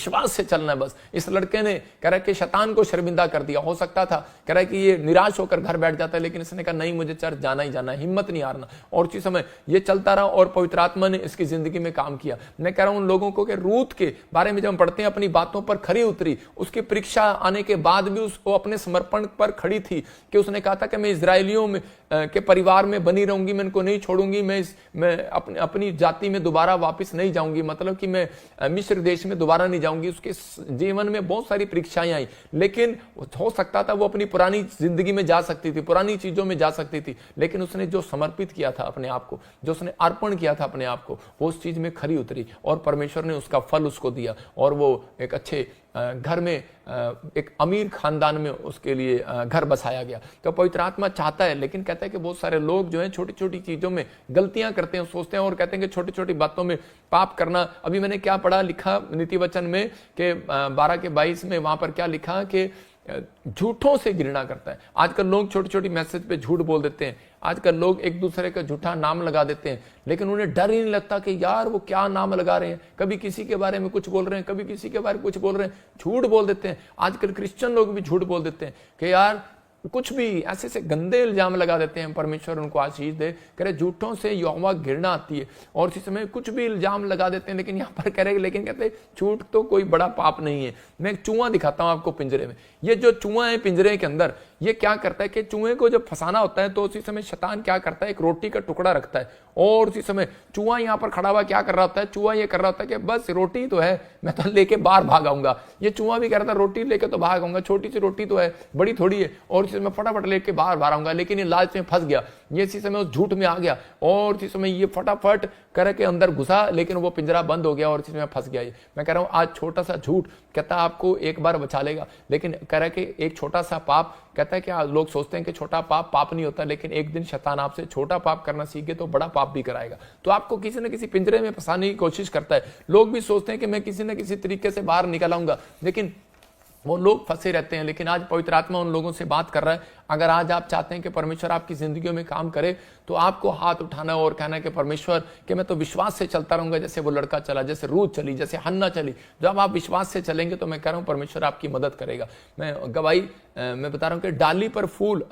विश्वास से चलना है बस। इस लड़के ने कह रहा है कि शैतान को शर्मिंदा कर दिया। हो सकता था कह रहा है कि ये निराश होकर घर बैठ जाता है, लेकिन इसने कहा नहीं, मुझे चर्च जाना ही जाना है, हिम्मत नहीं हारना। और उसी समय ये चलता रहा और पवित्र आत्मा ने इसकी जिंदगी में काम किया। मैं कह रहा हूं उन लोगों को कि रूत के बारे में जब हम पढ़ते हैं, अपनी बातों पर खरी उतरी, उसकी परीक्षा आने के बाद भी उसको अपने समर्पण पर खड़ी थी कि उसने कहा था कि मैं इजरायलियों में के परिवार में बनी रहूंगी, मैं इनको नहीं छोड़ूंगी, मैं अपनी जाति में दोबारा वापस नहीं जाऊंगी, मतलब कि मैं मिस्र देश में दोबारा नहीं जाऊंगी। उसके जीवन में बहुत सारी परीक्षाएं आई, लेकिन हो सकता था वो अपनी पुरानी जिंदगी में जा सकती थी, पुरानी चीजों में जा सकती थी, लेकिन उसने जो समर्पित किया था अपने आप को, जो उसने अर्पण किया था अपने आप को, वो उस चीज में खरी उतरी और परमेश्वर ने उसका फल उसको दिया और वो एक अच्छे घर में, एक अमीर खानदान में उसके लिए घर बसाया गया। तो पवित्र आत्मा चाहता है, लेकिन कहता है कि बहुत सारे लोग जो हैं छोटी छोटी चीजों में गलतियां करते हैं, सोचते हैं और कहते हैं कि छोटी छोटी बातों में पाप करना। अभी मैंने क्या पढ़ा, लिखा नीति वचन में कि 12:22 में, वहां पर क्या लिखा कि झूठों से घृणा करता है। आजकल लोग छोटी छोटी मैसेज पे झूठ बोल देते हैं, आजकल लोग एक दूसरे का झूठा नाम लगा देते हैं, लेकिन उन्हें डर ही नहीं लगता कि यार वो क्या नाम लगा रहे हैं। कभी किसी के बारे में कुछ बोल रहे हैं, कभी किसी के बारे में कुछ बोल रहे हैं, झूठ बोल देते हैं। आजकल क्रिश्चियन लोग भी झूठ बोल देते हैं कि यार कुछ भी ऐसे से गंदे इल्जाम लगा देते हैं। परमेश्वर उनको आशीष दे। कह रहे झूठों से यहोवा घृणा आती है और इसी समय कुछ भी इल्जाम लगा देते हैं, लेकिन यहाँ पर कह रहे, लेकिन कहते हैं झूठ तो कोई बड़ा पाप नहीं है। मैं एक चूहा दिखाता हूं आपको पिंजरे में। ये जो चूहा है पिंजरे के अंदर, ये क्या करता है कि चूहे को जब फंसाना होता है तो उसी समय शैतान क्या करता है, एक रोटी का टुकड़ा रखता है और उसी समय चूहा यहाँ पर खड़ा हुआ क्या कर रहा होता है, चूहा ये कर रहा होता है कि बस रोटी तो है, मैं तो लेके बाहर भाग आऊंगा। ये चूहा भी कह रहा था रोटी लेके तो भाग आऊंगा, छोटी सी रोटी तो है, बड़ी थोड़ी है, और इसी समय फटाफट लेके बाहर आऊंगा। लेकिन ये लालच में फंस गया, ये इसी समय उस झूठ में आ गया और इसी समय ये फटाफट करके अंदर घुसा, लेकिन वो पिंजरा बंद हो गया और इसी समय फंस गया। ये मैं कह रहा हूं आज छोटा सा झूठ कहता है आपको एक बार बचा लेगा, लेकिन कह रहा है कि एक छोटा सा पाप, कहता है कि लोग सोचते हैं कि छोटा पाप पाप नहीं होता, लेकिन एक दिन शैतान आपसे छोटा पाप करना सीखे तो बड़ा पाप भी कराएगा। तो आपको किसी न किसी पिंजरे में फंसाने की कोशिश करता है। लोग भी सोचते हैं कि मैं किसी न किसी तरीके से बाहर निकल आऊंगा, लेकिन वो लोग फंसे रहते हैं। लेकिन आज पवित्र आत्मा उन लोगों से बात कर रहा है। अगर आज आप चाहते हैं कि परमेश्वर आपकी जिंदगियों में काम करे, तो आपको हाथ उठाना और कहना है कि परमेश्वर कि मैं तो विश्वास से चलता रहूंगा, जैसे वो लड़का चला, जैसे रूत चली, जैसे हन्ना चली। जब आप विश्वास से चलेंगे तो मैं कह रहा हूं परमेश्वर आपकी मदद करेगा। मैं गवाही मैं बता रहा हूं कि डाली पर फूल,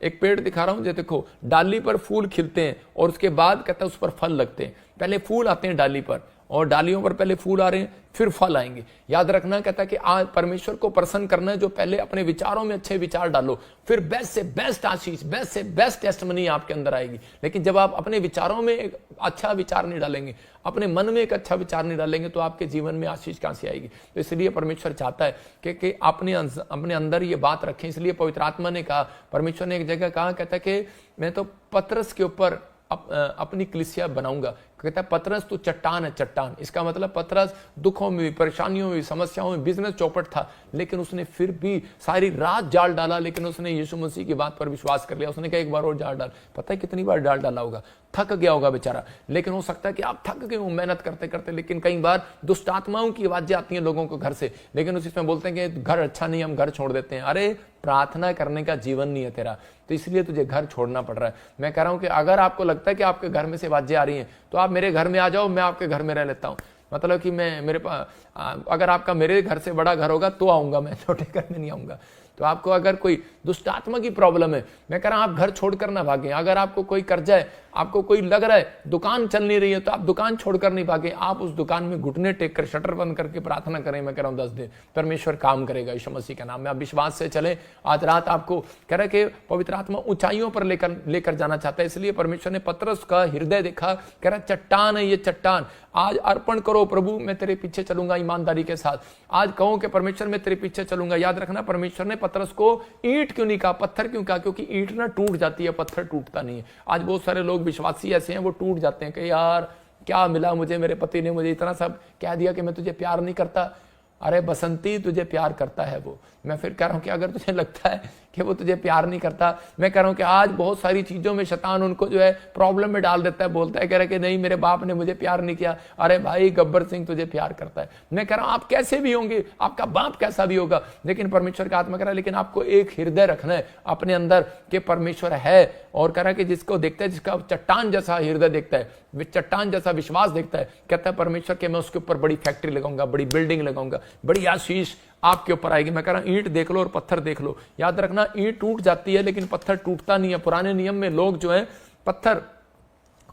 एक पेड़ दिखा रहा हूं, जो देखो डाली पर फूल खिलते हैं और उसके बाद कहता है उस पर फल लगते हैं। पहले फूल आते हैं डाली पर और डालियों पर पहले फूल आ रहे हैं, फिर फल आएंगे। याद रखना, कहता है कि आज परमेश्वर को प्रसन्न करना है, जो पहले अपने विचारों में अच्छे विचार डालो, फिर बेस्ट से बेस्ट आशीष, बेस्ट से बेस्ट टेस्टमनी आपके अंदर आएगी। लेकिन जब आप अपने विचारों में एक अच्छा विचार नहीं डालेंगे, अपने मन में एक अच्छा विचार नहीं डालेंगे, तो आपके जीवन में आशीष कहां से आएगी। तो इसलिए परमेश्वर चाहता है कि अपने अंदर ये बात रखें। इसलिए पवित्र आत्मा ने कहा, परमेश्वर ने एक जगह कहा, कहता है कि मैं तो पतरस के ऊपर अपनी कलीसिया बनाऊंगा। कहता है पतरस तो चट्टान है, चट्टान। इसका मतलब पतरस दुखों में भी, परेशानियों में भी, समस्याओं में, बिजनेस चौपट था, लेकिन उसने फिर भी सारी रात जाल डाला, लेकिन उसने यीशु मसीह की बात पर विश्वास कर लिया। उसने कहा एक बार और जाल डाल। पता है कितनी बार जाल डाला होगा, थक गया होगा बेचारा। लेकिन हो सकता है कि आप थक गए हो मेहनत करते करते, लेकिन कई बार दुष्ट आत्माओं की आवाजें आती हैं लोगों को घर से, लेकिन उसी में बोलते हैं कि घर अच्छा नहीं, हम घर छोड़ देते हैं। अरे प्रार्थना करने का जीवन नहीं है तेरा, तो इसलिए तुझे घर छोड़ना पड़ रहा है। मैं कह रहा हूं कि अगर आपको लगता है कि आपके घर में से आवाजें आ रही हैं, तो आप मेरे घर में आ जाओ, मैं आपके घर में रह लेता हूं। मतलब कि मैं मेरे पास, अगर आपका मेरे घर से बड़ा घर होगा तो आऊंगा, मैं छोटे घर में नहीं आऊंगा। तो आपको अगर कोई दुष्ट आत्मा की प्रॉब्लम है, मैं कह रहा हूं आप घर छोड़कर ना भागें। अगर आपको कोई कर्जा है, आपको कोई लग रहा है दुकान चल नहीं रही है, तो आप दुकान छोड़कर नहीं भागें। आप उस दुकान में घुटने टेक कर, शटर बंद करके प्रार्थना करें। मैं कह रहा हूं 10 दिन परमेश्वर काम करेगा यीशु मसीह के नाम में। आप विश्वास से चलें। आज रात आपको कह रहा है कि पवित्र आत्मा ऊंचाइयों पर लेकर जाना चाहता है। इसलिए परमेश्वर ने पतरस का हृदय देखा, कह रहा चट्टान है ये चट्टान। आज अर्पण करो, प्रभु मैं तेरे पीछे चलूंगा ईमानदारी के साथ। आज कहो कि परमेश्वर मैं तेरे पीछे चलूंगा। याद रखना, परमेश्वर ने पतरस को ईंट क्यों नहीं कहा, पत्थर क्यों कहा? क्योंकि ईंट ना टूट जाती है, पत्थर टूटता नहीं है। आज बहुत सारे लोग विश्वासी ऐसे हैं, वो टूट जाते हैं कि यार क्या मिला मुझे, मेरे पति ने मुझे इतना सब कह दिया कि मैं तुझे प्यार नहीं करता। अरे बसंती, तुझे प्यार करता है वो। मैं फिर कह रहा हूं कि अगर तुझे लगता है कि वो तुझे प्यार नहीं करता। मैं कह रहा हूं कि आज बहुत सारी चीजों में शैतान उनको जो है प्रॉब्लम में डाल देता है, बोलता है, कह रहा है कि नहीं मेरे बाप ने मुझे प्यार नहीं किया। अरे भाई गब्बर सिंह तुझे प्यार करता है। मैं कह रहा हूं आप कैसे भी होंगे, आपका बाप कैसा भी होगा, लेकिन परमेश्वर का आत्मा कह रहा है लेकिन आपको एक हृदय रखना है अपने अंदर कि परमेश्वर है, और कह रहा है कि जिसको देखता है, जिसका चट्टान जैसा हृदय देखता है, चट्टान जैसा विश्वास देखता है, कहता है परमेश्वर के मैं उसके ऊपर बड़ी फैक्ट्री लगाऊंगा, बड़ी बिल्डिंग लगाऊंगा, बड़ी आशीष आपके ऊपर आएगी। मैं कह रहा हूं ईंट देख लो और पत्थर देख लो, याद रखना ईंट टूट जाती है लेकिन पत्थर टूटता नहीं है। पुराने नियम में लोग जो है पत्थर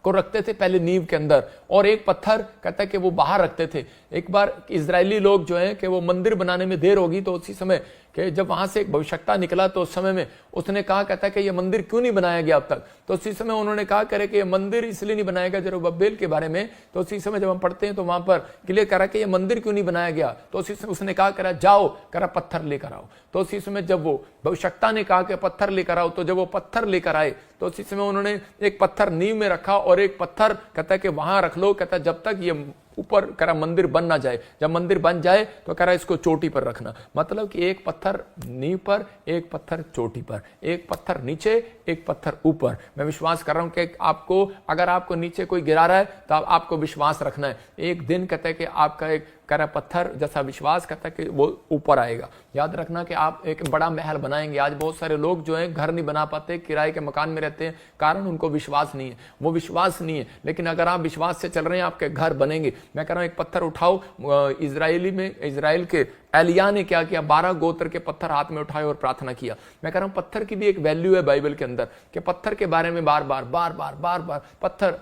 को रखते थे पहले नींव के अंदर, और एक पत्थर कहता है कि वो बाहर रखते थे। एक बार इजरायली लोग जो है कि वो मंदिर बनाने में देर होगी, तो उसी समय कि जब वहां से एक भविष्यवक्ता निकला तो उस समय में उसने कहा, कहता है कि ये मंदिर क्यों नहीं बनाया गया अब तक। तो उसी समय उन्होंने कहा करे कि ये मंदिर इसलिए नहीं बनाया गया जरुब्बाबेल के बारे में। तो उसी समय जब हम पढ़ते हैं तो वहां पर क्लियर करा कि ये मंदिर क्यों नहीं बनाया गया। तो उसी समय उसने कहा करा जाओ, करा पत्थर लेकर आओ। तो उसी समय जब वो भविष्यवक्ता ने कहा कि पत्थर लेकर आओ, तो जब वो पत्थर लेकर आए तो उसी समय उन्होंने एक पत्थर नींव में रखा और एक पत्थर कहता है कि वहां रख लो, कहता है जब तक ये ऊपर करा मंदिर बन ना जाए। जब मंदिर बन जाए तो करा इसको चोटी पर रखना। मतलब कि एक पत्थर नींव पर, एक पत्थर चोटी पर, एक पत्थर नीचे, एक पत्थर ऊपर। मैं विश्वास कर रहा हूं कि आपको, अगर आपको नीचे कोई गिरा रहा है तो आपको विश्वास रखना है। एक दिन कहता है कि आपका एक करा पत्थर जैसा विश्वास कहता है कि वो ऊपर आएगा। याद रखना कि आप एक बड़ा महल बनाएंगे। आज बहुत सारे लोग जो हैं घर नहीं बना पाते, किराए के मकान में रहते हैं, कारण उनको विश्वास नहीं है, वो विश्वास नहीं है। लेकिन अगर आप विश्वास से चल रहे हैं आपके घर बनेंगे। मैं कह रहा हूं एक पत्थर उठाओ। इजराइल के एलिया ने क्या किया, 12 गोत्र के पत्थर हाथ में उठाए और प्रार्थना किया। मैं कह रहा हूं पत्थर की भी एक वैल्यू है बाइबल के अंदर, कि पत्थर के बारे में बार बार पत्थर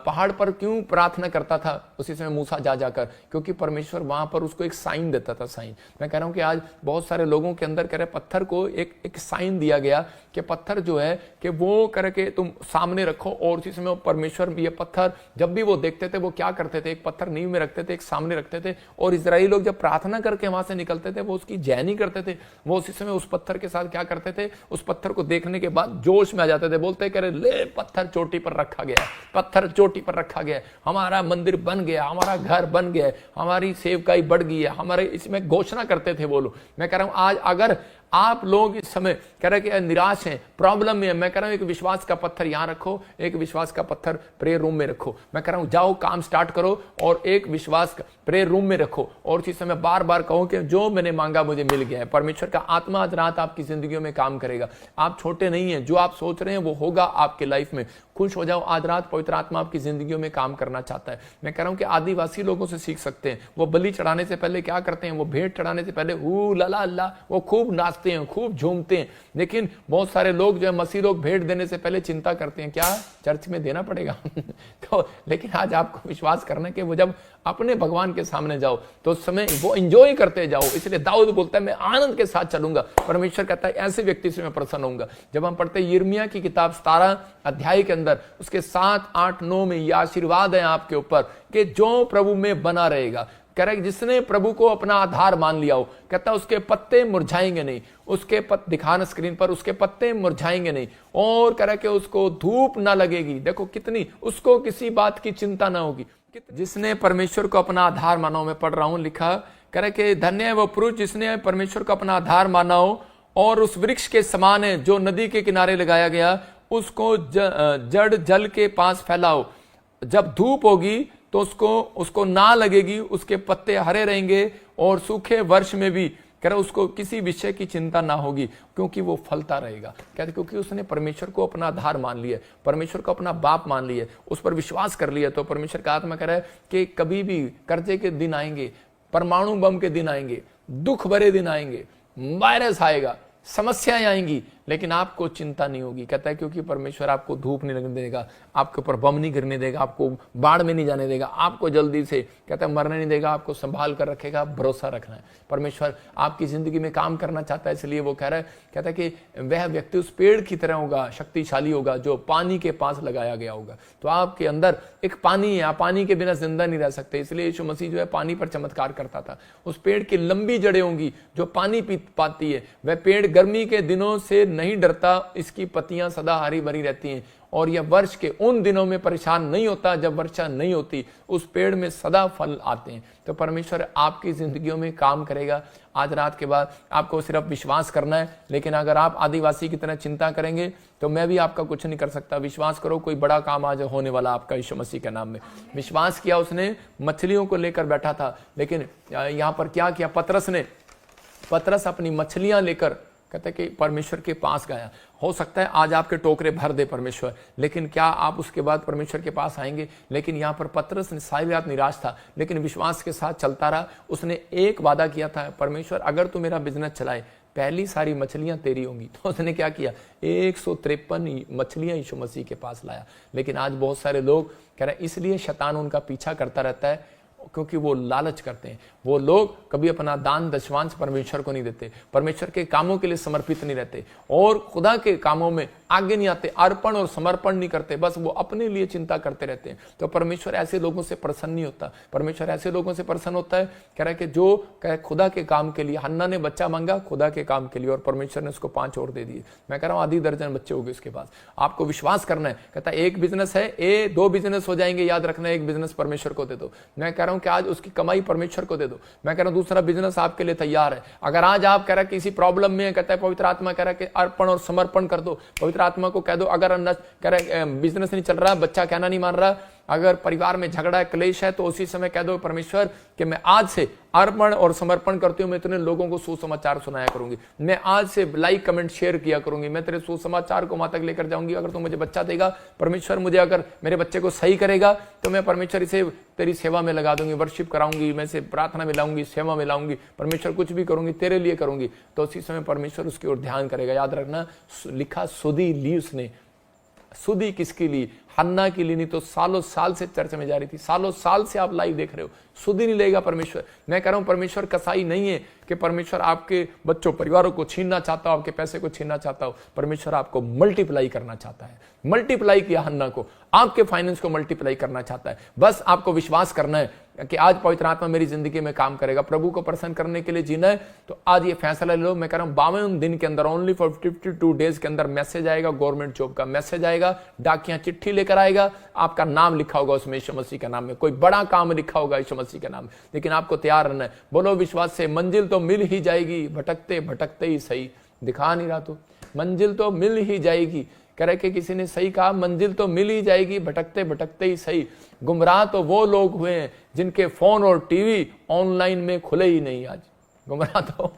पहाड़ पर क्यों प्रार्थना करता था उसी समय मूसा जा जाकर, क्योंकि परमेश्वर वहां पर उसको एक साइन देता था, साइन। मैं कह रहा हूं कि आज बहुत सारे लोगों के अंदर कह रहे पत्थर को एक साइन दिया गया कि पत्थर जो है कि वो करके तुम सामने रखो, और उसी समय परमेश्वर ये पत्थर जब भी वो देखते थे वो क्या करते थे, एक पत्थर नींव में रखते थे, एक सामने रखते थे, और इजराइली लोग जब प्रार्थना करके वहां से निकलते थे वो उसकी जय नहीं करते थे, वो उसी समय उस पत्थर के साथ क्या करते थे, उस पत्थर को देखने के बाद जोश में आ जाते थे, बोलते करे ले पत्थर चोटी पर रखा गया, पत्थर चोटी पर रखा गया, हमारा मंदिर बन गया, हमारा घर बन गया, हमारी सेवकाई बढ़ गई है, हमारे इसमें घोषणा करते थे वो लोग। मैं कह रहा हूं आज अगर आप लोग इस समय कह रहे कि निराश हैं, प्रॉब्लम में है, मैं कह रहा हूं एक विश्वास का पत्थर यहां रखो, एक विश्वास का पत्थर प्रेयर रूम में रखो। मैं कह रहा हूं जाओ काम स्टार्ट करो और एक विश्वास का प्रेयर रूम में रखो, और उसी समय बार बार कहो कि जो मैंने मांगा मुझे मिल गया है। परमेश्वर का आत्मा आज रात आपकी जिंदगियों में काम करेगा। आप छोटे नहीं हैं, जो आप सोच रहे हैं वो होगा आपके लाइफ में। खुश हो जाओ, आज रात पवित्र आत्मा आपकी जिंदगियों में काम करना चाहता है। मैं कह रहा हूं कि आदिवासी लोगों से सीख सकते हैं। वो बलि चढ़ाने से पहले क्या करते हैं, वो भेंट चढ़ाने से पहले हू लला अल्लाह, वो खूब नाचते हैं, खूब झूमते हैं। लेकिन बहुत सारे लोग जो है मसीह लोग भेंट देने से पहले चिंता करते हैं, क्या चर्च में देना पड़ेगा तो लेकिन आज आपको विश्वास करना कि वो जब अपने भगवान के सामने जाओ तो उस समय वो एंजॉय करते जाओ। इसलिए दाऊद बोलता है मैं आनंद के साथ चलूंगा। परमेश्वर कहता है ऐसे व्यक्ति से मैं प्रसन्न होऊंगा। जब हम पढ़ते हैं यिर्मयाह की किताब 17 अध्याय के अंदर उसके 7, 8, 9 में यह आशीर्वाद है आपके ऊपर कि जो प्रभु में बना रहेगा। कह रहा है जिसने प्रभु को अपना आधार मान लिया हो, कहता है उसके पत्ते मुरझाएंगे नहीं, उसके दिखाना स्क्रीन पर, उसके पत्ते मुरझाएंगे नहीं, और कह रहा है कि उसको धूप ना लगेगी। देखो कितनी, उसको किसी बात की चिंता ना होगी। जिसने परमेश्वर को अपना आधार माना हो, मैं पढ़ रहा हूं, लिखा कह रहा है कि धन्य है वो पुरुष जिसने परमेश्वर को अपना आधार माना हो और उस वृक्ष के समान है जो नदी के किनारे लगाया गया, उसको जड़ जल के पास फैलाओ। जब धूप होगी तो उसको ना लगेगी, उसके पत्ते हरे रहेंगे और सूखे वर्ष में भी कह रहा उसको किसी विषय की चिंता ना होगी, क्योंकि वो फलता रहेगा। कहते क्योंकि उसने परमेश्वर को अपना आधार मान लिया, परमेश्वर को अपना बाप मान लिया, उस पर विश्वास कर लिया। तो परमेश्वर का आत्मा कह रहा है कि कभी भी कर्जे के दिन आएंगे, परमाणु बम के दिन आएंगे, दुख भरे दिन आएंगे, वायरस आएगा, समस्याएं आएंगी, लेकिन आपको चिंता नहीं होगी। कहता है क्योंकि परमेश्वर आपको धूप नहीं लगने देगा, आपके ऊपर बम नहीं गिरने देगा, आपको बाढ़ में नहीं जाने देगा, आपको जल्दी से कहता है मरने नहीं देगा, आपको संभाल कर रखेगा। भरोसा रखना है, परमेश्वर आपकी जिंदगी में काम करना चाहता है। इसलिए वो कह रहा है, कहता है कि वह व्यक्ति उस पेड़ की तरह होगा, शक्तिशाली होगा, जो पानी के पास लगाया गया होगा। तो आपके अंदर एक पानी है, आप पानी के बिना जिंदा नहीं रह सकते। इसलिए यीशु मसीह जो है पानी पर चमत्कार करता था। उस पेड़ की लंबी जड़ें होंगी जो पानी पी पाती है। वह पेड़ गर्मी के दिनों से नहीं डरता, इसकी पत्तियां सदा हरी भरी रहती हैं और यह वर्ष के उन दिनों में परेशान नहीं होता जब वर्षा नहीं होती। उस पेड़ में सदा फल आते हैं। तो परमेश्वर आपकी जिंदगियों में काम करेगा। आज रात के बाद आपको सिर्फ विश्वास करना है, लेकिन अगर आप आदिवासी की तरह चिंता करेंगे तो मैं भी आपका कुछ नहीं कर सकता। विश्वास करो, कोई बड़ा काम आज होने वाला आपका यीशु मसीह के नाम में। विश्वास किया, उसने मछलियों को लेकर बैठा था, लेकिन यहां पर क्या किया पतरस अपनी मछलियां लेकर कहते कि परमेश्वर के पास गया। हो सकता है आज आपके टोकरे भर दे परमेश्वर, लेकिन क्या आप उसके बाद परमेश्वर के पास आएंगे? लेकिन यहाँ पर पतरस ने सारी रात निराश था, लेकिन विश्वास के साथ चलता रहा। उसने एक वादा किया था, परमेश्वर अगर तू मेरा बिजनेस चलाए, पहली सारी मछलियां तेरी होंगी। तो उसने क्या किया, 153 मछलियां यीशु मसीह के पास लाया। लेकिन आज बहुत सारे लोग कह रहे हैं, इसलिए शैतान उनका पीछा करता रहता है क्योंकि वो लालच करते हैं। वो लोग कभी अपना दान दशमांश परमेश्वर को नहीं देते, परमेश्वर के कामों के लिए समर्पित नहीं रहते और खुदा के कामों में आगे नहीं आते, अर्पण और समर्पण नहीं करते, बस वो अपने लिए चिंता करते रहते हैं। तो परमेश्वर ऐसे लोगों से प्रसन्न नहीं होता। परमेश्वर ऐसे लोगों से प्रसन्न होता है, कह रहा है कि जो कह खुदा के काम के लिए। हन्ना ने बच्चा मांगा खुदा के काम के लिए और परमेश्वर ने उसको 5 और दे दिए। मैं कह रहा हूं आधी दर्जन बच्चे हो गए उसके पास। आपको विश्वास करना है। कहता है एक बिजनेस है, 2 बिजनेस हो जाएंगे, याद रखना, एक बिजनेस परमेश्वर को दे दो। मैं कह रहा हूं कि आज उसकी कमाई परमेश्वर को दे दो। मैं कह रहा हूं दूसरा बिजनेस आपके लिए तैयार है। अगर आज आप कह रहे किसी प्रॉब्लम में, कहता है पवित्र आत्मा कह रहा है कि अर्पण और समर्पण कर दो। पवित्र आत्मा को कह दो, अगर कह रहे बिजनेस नहीं चल रहा, बच्चा कहना नहीं मान रहा, अगर परिवार में झगड़ा है, क्लेश है, तो उसी समय कह दो परमेश्वर कि मैं आज से अर्पण और समर्पण करती हूँ। मैं इतने लोगों को सुसमाचार सुनाया करूंगी, मैं आज से लाइक कमेंट शेयर किया करूंगी, मैं तेरे सुसमाचार को वहां तक लेकर जाऊंगी। अगर तू मुझे बच्चा देगा परमेश्वर, मुझे अगर मेरे बच्चे को सही करेगा तो मैं परमेश्वर इसे तेरी सेवा में लगा दूंगी, वर्शिप कराऊंगी, मैं इसे प्रार्थना में लाऊंगी, सेवा में लाऊंगी, परमेश्वर कुछ भी करूंगी तेरे लिए करूंगी। तो उसी समय परमेश्वर उसकी ओर ध्यान करेगा। याद रखना, लिखा सुधी ली उसने। सुधी किसकी ली? हन्ना की ली। नहीं तो सालों साल से चर्च में जा रही थी, सालों साल से आप लाइव देख रहे हो, सुधी नहीं लेगा परमेश्वर। मैं कह रहा हूं परमेश्वर कसाई नहीं है कि परमेश्वर आपके बच्चों परिवारों को छीनना चाहता हो, आपके पैसे को छीनना चाहता हो। परमेश्वर आपको मल्टीप्लाई करना चाहता है। मल्टीप्लाई किया हन्ना को, आपके फाइनेंस को मल्टीप्लाई करना चाहता है। बस आपको विश्वास करना है कि आज पवित्र आत्मा मेरी जिंदगी में काम करेगा। प्रभु को प्रसन्न करने के लिए जीना है तो आज ये फैसला ले लो। मैं कह रहा हूं 52 दिन के अंदर, ओनली फॉर 52 डेज के अंदर मैसेज आएगा, गवर्नमेंट जॉब का मैसेज आएगा, डाकिया चिट्ठी लेकर आएगा, आपका नाम लिखा होगा उसमें यीशु मसीह के नाम में, कोई बड़ा काम लिखा होगा यीशु मसीह के नाम में। लेकिन आपको तैयार रहना है। बोलो विश्वास से, मंजिल तो मिल ही जाएगी, भटकते भटकते ही सही। दिखा नहीं रहा तो मंजिल तो मिल ही जाएगी। कह रहे कि किसी ने सही कहा, मंजिल तो मिल ही जाएगी, भटकते भटकते ही सही। गुमराह तो वो लोग हुए हैं जिनके फोन और टीवी ऑनलाइन में खुले ही नहीं। आज गुमराह तो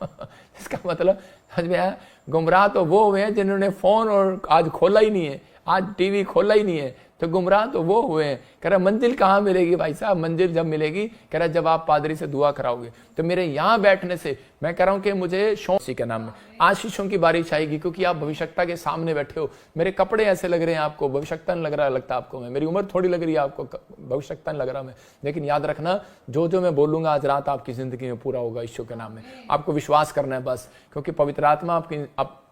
इसका मतलब समझ में आया? गुमराह तो वो हुए हैं जिन्होंने फोन और आज खोला ही नहीं है, आज टीवी खोला ही नहीं है। तो गुमराह तो वो हुए हैं। कह रहा मंजिल कहाँ मिलेगी भाई साहब? मंजिल जब मिलेगी, कह रहा जब आप पादरी से दुआ कराओगे। तो मेरे यहाँ बैठने से मैं कह रहा हूँ कि मुझे शौक के नाम में आशीषों की बारिश आएगी, क्योंकि आप भविष्यता के सामने बैठे हो। मेरे कपड़े ऐसे लग रहे हैं आपको, भविष्यता नहीं लग रहा लगता आपको मैं, मेरी उम्र थोड़ी लग रही है आपको, भविष्यता नहीं लग रहा मैं। लेकिन याद रखना, जो जो मैं बोलूंगा आज रात आपकी जिंदगी में पूरा होगा ईश्वर के नाम में। आपको विश्वास करना है बस, क्योंकि पवित्र आत्मा आपकी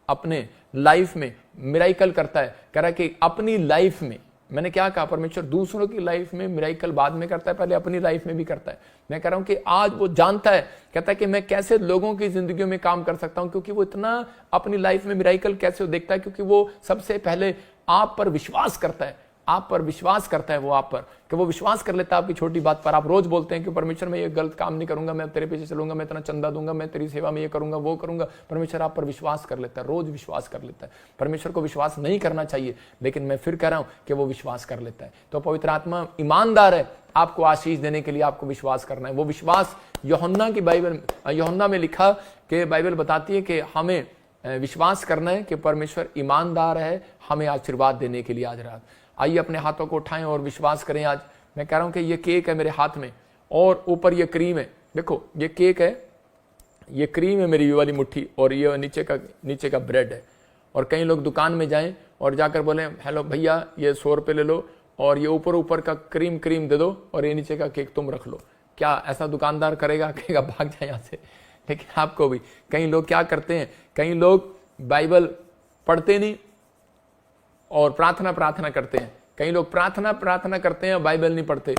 अपने लाइफ में मिराइकल करता है। कह रहा है कि अपनी लाइफ में, मैंने क्या कहा, परमेश्वर दूसरों की लाइफ में मिराइकल बाद में करता है, पहले अपनी लाइफ में भी करता है। मैं कह रहा हूं कि आज वो जानता है, कहता है कि मैं कैसे लोगों की जिंदगियों में काम कर सकता हूं, क्योंकि वो इतना अपनी लाइफ में मिराइकल कैसे देखता है, क्योंकि वो सबसे पहले आप पर विश्वास करता है। आप पर विश्वास करता है वो, आप पर कि वो विश्वास कर लेता है आपकी छोटी बात पर। आप रोज बोलते हैं कि परमेश्वर मैं ये गलत काम नहीं करूंगा, मैं तेरे पीछे चलूंगा, मैं इतना चंदा दूंगा, मैं तेरी सेवा में ये करूंगा वो करूंगा। परमेश्वर आप पर विश्वास कर लेता है, रोज विश्वास कर लेता है। परमेश्वर को विश्वास नहीं करना चाहिए, लेकिन मैं फिर कह रहा हूं कि वो विश्वास कर लेता है। तो पवित्र आत्मा ईमानदार है, आपको आशीष देने के लिए आपको विश्वास करना है। वो विश्वास यूहन्ना की बाइबल, यूहन्ना में लिखा कि बाइबल बताती है कि हमें विश्वास करना है कि परमेश्वर ईमानदार है हमें आशीर्वाद देने के लिए। आज रात आइए अपने हाथों को उठाएं और विश्वास करें। आज मैं कह रहा हूं कि ये केक है मेरे हाथ में और ऊपर ये क्रीम है। देखो ये केक है, ये क्रीम है मेरी ये वाली मुट्ठी, और ये नीचे का ब्रेड है। और कई लोग दुकान में जाएं और जाकर बोले हेलो भैया ये 100 रुपये ले लो और ये ऊपर का क्रीम दे दो और ये नीचे का केक तुम रख लो। क्या ऐसा दुकानदार करेगा? कहेगा भाग जाए यहाँ से। लेकिन आपको भी कई लोग क्या करते हैं, कई लोग बाइबल पढ़ते नहीं और प्रार्थना करते हैं। कई लोग प्रार्थना करते हैं, बाइबल नहीं पढ़ते,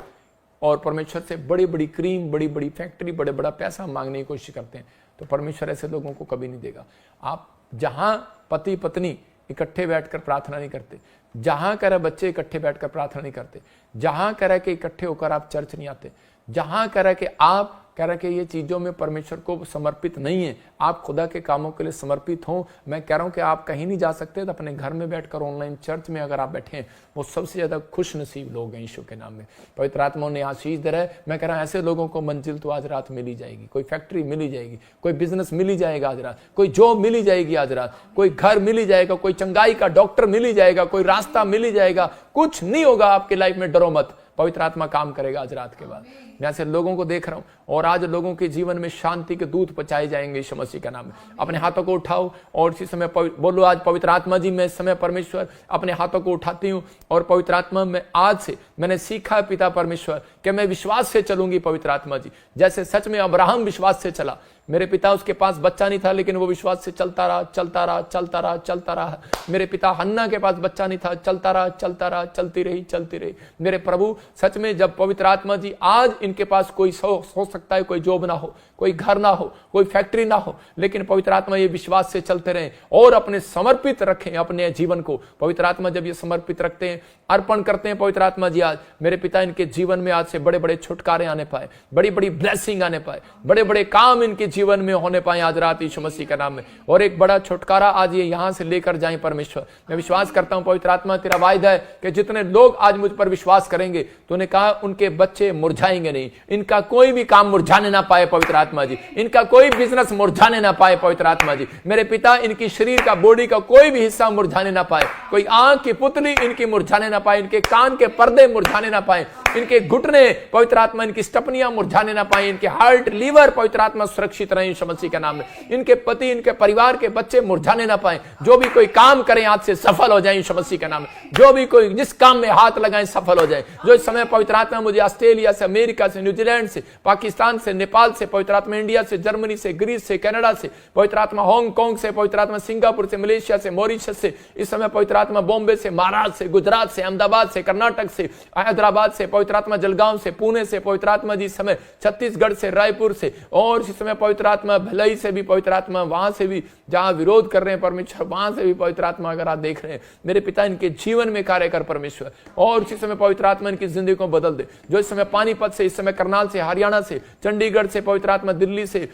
और परमेश्वर से बड़ी बड़ी क्रीम, बड़ी बड़ी फैक्ट्री, बड़ा पैसा मांगने की कोशिश करते हैं। तो परमेश्वर ऐसे लोगों को कभी नहीं देगा। आप जहां पति पत्नी इकट्ठे बैठकर प्रार्थना नहीं करते, जहां कर बच्चे इकट्ठे बैठकर प्रार्थना नहीं करते, जहां कर के इकट्ठे होकर आप चर्च नहीं आते, जहां कर के आप कह रहा कि ये चीजों में परमेश्वर को समर्पित नहीं है, आप खुदा के कामों के लिए समर्पित हो, मैं कह रहा हूं कि आप कहीं नहीं जा सकते तो अपने घर में बैठकर ऑनलाइन चर्च में अगर आप बैठे हैं, वो सबसे ज्यादा खुश नसीब लोग हैं यीशु के नाम में। पवित्र आत्मा ने आशीष दे रहा है। मैं कह रहा हूं ऐसे लोगों को मंजिल तो आज रात मिली जाएगी, कोई फैक्ट्री मिली जाएगी, कोई बिजनेस मिली जाएगा आज रात, कोई जॉब मिली जाएगी आज रात, कोई घर मिली जाएगा, कोई चंगाई का डॉक्टर मिली जाएगा, कोई रास्ता मिली जाएगा। कुछ नहीं होगा आपकी लाइफ में, डरो मत, पवित्र आत्मा काम करेगा आज रात के बाद। मैं ऐसे लोगों को देख रहा हूं और आज लोगों के जीवन में शांति के दूत पहुंचाए जाएंगे यीशु मसीह का नाम में। अपने हाथों को उठाओ और इसी समय बोलो, आज पवित्र आत्मा जी मैं इस समय परमेश्वर अपने हाथों को उठाती हूं और पवित्र आत्मा में आज से मैंने सीखा पिता परमेश्वर कि मैं विश्वास से चलूंगी। पवित्र आत्मा जी, जैसे सच में अब्राहम विश्वास से चला, मेरे पिता उसके पास बच्चा नहीं था लेकिन वो विश्वास से चलता रहा, चलता रहा, चलता रहा, चलता रहा। मेरे पिता हन्ना के पास बच्चा नहीं था, चलता रहा, चलता रहा, चलती रही, चलती रही। मेरे प्रभु सच में जब पवित्र आत्मा जी आज इनके पास कोई हो सकता है, कोई जॉब ना हो, कोई घर ना हो, कोई फैक्ट्री ना हो, लेकिन पवित्र आत्मा ये विश्वास से चलते रहें और अपने समर्पित रखें अपने जीवन को। पवित्र आत्मा जब ये समर्पित रखते हैं, अर्पण करते हैं, पवित्र आत्मा जी आज मेरे पिता इनके जीवन में आज से बड़े बड़े छुटकारे आने पाए, बड़ी बड़ी ब्लेसिंग आने पाए, बड़े बड़े काम इनके जीवन में होने पाए आज रात यीशु मसीह के नाम में। और एक बड़ा छुटकारा आज ये यहां से लेकर जाएं परमेश्वर। मैं विश्वास करता हूं पवित्र आत्मा तेरा वायदा है कि जितने लोग आज मुझ पर विश्वास करेंगे, तूने कहा उनके बच्चे मुरझाएंगे नहीं, इनका कोई भी काम मुरझाने ना पाए पवित्र आत्मा जी, इनका कोई बिजनेस मुरझाने ना पाए पवित्र आत्मा जी। मेरे पिता इनकी शरीर का बॉडी का कोई भी हिस्सा मुरझाने ना पाए, कोई आंख की पुतली इनकी मुरझाने ना पाए, इनके कान के पर्दे मुरझाने ना पाए, इनके घुटने पवित्र आत्मा इनकी स्टपनियां मुरझाने ना पाए, इनके हार्ट लीवर पवित्र आत्मा सुरक्षित रहे यीशु मसीह के नाम में, इनके पति इनके परिवार के बच्चे मुरझाने ना पाए। जो भी कोई काम करें आज से सफल हो जाए यीशु मसीह के नाम में, जो भी कोई जिस काम में हाथ लगाएं सफल हो जाए। जो इस समय पवित्र आत्मा मुझे ऑस्ट्रेलिया से, अमेरिका से, न्यूजीलैंड से, पाकिस्तान से, नेपाल से, पवित्र आत्मा इंडिया से, जर्मनी से, ग्रीस से, कनाडा से, पवित्र आत्मा हांगकांग से, पवित्र आत्मा सिंगापुर से, मलेशिया से, मॉरिशस से, इस समय पवित्र आत्मा बॉम्बे से, महाराष्ट्र से, गुजरात से, अहमदाबाद से, कर्नाटक से, हैदराबाद से, पवित्र आत्मा जलगांव से, पुणे से, पवित्र आत्मा जी समय छत्तीसगढ़ से, रायपुर से, और इस समय पवित्र आत्मा भिलाई से भी, पवित्र आत्मा वहां से भी जहां विरोध कर रहे हैं परमेश्वर, वहां से भी पवित्र आत्मा अगर आप देख रहे हैं, मेरे पिता इनके जीवन में कार्य कर परमेश्वर। और इसी समय पवित्र आत्मा इनकी जिंदगी को बदल दे। जो इस समय पानीपत से, इस समय करनाल से, हरियाणा से, चंडीगढ़ से, पवित्र आत्मा दिल्ली से,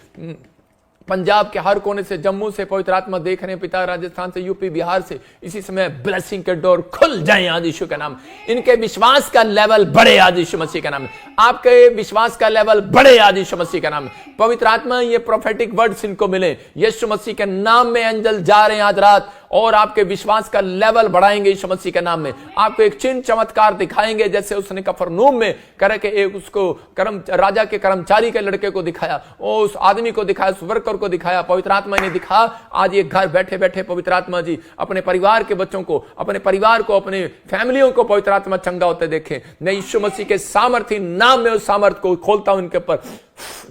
पंजाब के हर कोने से, जम्मू से पवित्र आत्मा देख रहे हैं पिता, राजस्थान से, यूपी, बिहार से, इसी समय ब्लेसिंग के डोर खुल जाए आज यीशु का नाम। इनके विश्वास का लेवल बढ़े आज यीशु मसीह का नाम। आपके विश्वास का लेवल बढ़े आज यीशु मसीह का नाम। पवित्र आत्मा ये प्रोफेटिक वर्ड्स इनको मिले, यीशु मसीह के नाम में एंजल जा रहे हैं आज रात और आपके विश्वास का लेवल बढ़ाएंगे यीशु मसीह के नाम में। आपको एक चिन्ह चमत्कार दिखाएंगे, जैसे उसने कफरनहूम में करके एक उसको राजा के कर्मचारी के लड़के को दिखाया, उस आदमी को दिखाया, उस वर्कर को दिखाया। पवित्र आत्मा ने दिखा आज ये घर बैठे बैठे पवित्र आत्मा जी अपने परिवार के बच्चों को, अपने परिवार को, अपने फैमिलियों को पवित्र आत्मा चंगा होते देखे। मैं यीशु मसीह के सामर्थ्य नाम में उस सामर्थ्य को खोलता हूं, इनके ऊपर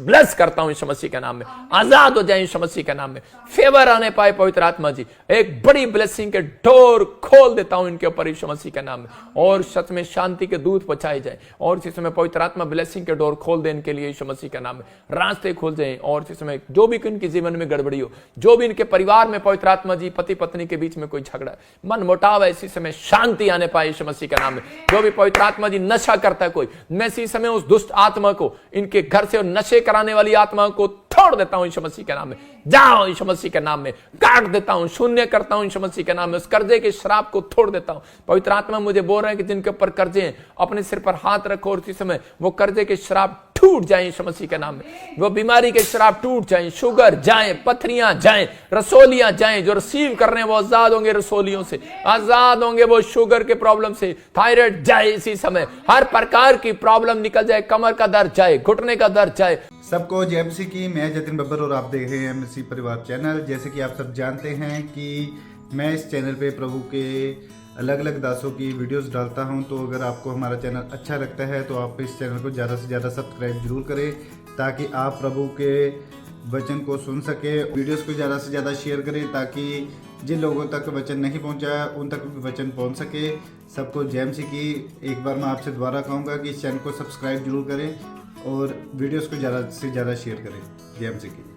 ब्लेस करता हूं यीशु मसीह के नाम में। आजाद हो जाए यीशु मसीह के नाम में, फेवर आने पाए पवित्र आत्मा जी। एक बड़ी ब्लेसिंग के डोर खोल देता हूं इनके ऊपर यीशु मसीह के नाम में, और सच में शांति के दूत पहुंचाए जाए। और इसी समय पवित्र आत्मा ब्लेसिंग के डोर खोल दे इनके लिए यीशु मसीह के नाम में, रास्ते खोल जाए। और इसी समय जो भी इनके जीवन में गड़बड़ी हो, जो भी इनके परिवार में पवित्र आत्मा जी पति पत्नी के बीच में कोई झगड़ा, मन मुटाव है, इसी समय शांति आने पाए यीशु मसीह के नाम में। जो भी पवित्र आत्मा जी नशा करता है कोई, मैं इसी समय उस दुष्ट आत्मा को इनके घर से, नशे कराने वाली आत्मा को तोड़ देता हूं यीशु मसीह के नाम में। जाओ यीशु मसीह के नाम में, काट देता हूं, शून्य करता हूं यीशु मसीह के नाम में। उस कर्जे के श्राप को तोड़ देता हूं। पवित्र आत्मा मुझे बोल रहे हैं कि जिनके ऊपर कर्जे हैं अपने सिर पर हाथ रखो और इसी समय वो कर्जे के श्राप टूट जाए यीशु मसीह के नाम में। वो बीमारी के श्राप टूट जाए, शुगर जाए, पथरियां जाए, रसोलियां जाए। जो रिसीव कर रहे हैं वो आजाद होंगे, रसोलियों से आजाद होंगे, वो शुगर के प्रॉब्लम से, थायराइड जाए इसी समय, हर प्रकार की प्रॉब्लम निकल जाए, कमर का दर्द जाए, घुटने का दर्द जाए। सबको जय मसीह की। मैं जतिन बब्बर और आप देख रहे हैं मसीह परिवार चैनल। जैसे कि आप सब जानते हैं कि मैं इस चैनल पे प्रभु के अलग अलग दासों की वीडियोस डालता हूं, तो अगर आपको हमारा चैनल अच्छा लगता है तो आप इस चैनल को ज़्यादा से ज़्यादा सब्सक्राइब जरूर करें, ताकि आप प्रभु के वचन को सुन सके। वीडियोस को ज़्यादा से ज़्यादा शेयर करें ताकि जिन लोगों तक वचन नहीं पहुंचा उन तक भी वचन पहुंच सके। सबको जय मसीह की। एक बार मैं आपसे दोबारा कहूँगा कि इस चैनल को सब्सक्राइब जरूर करें और वीडियोस को ज़्यादा से ज़्यादा शेयर करें। जय मसीह की।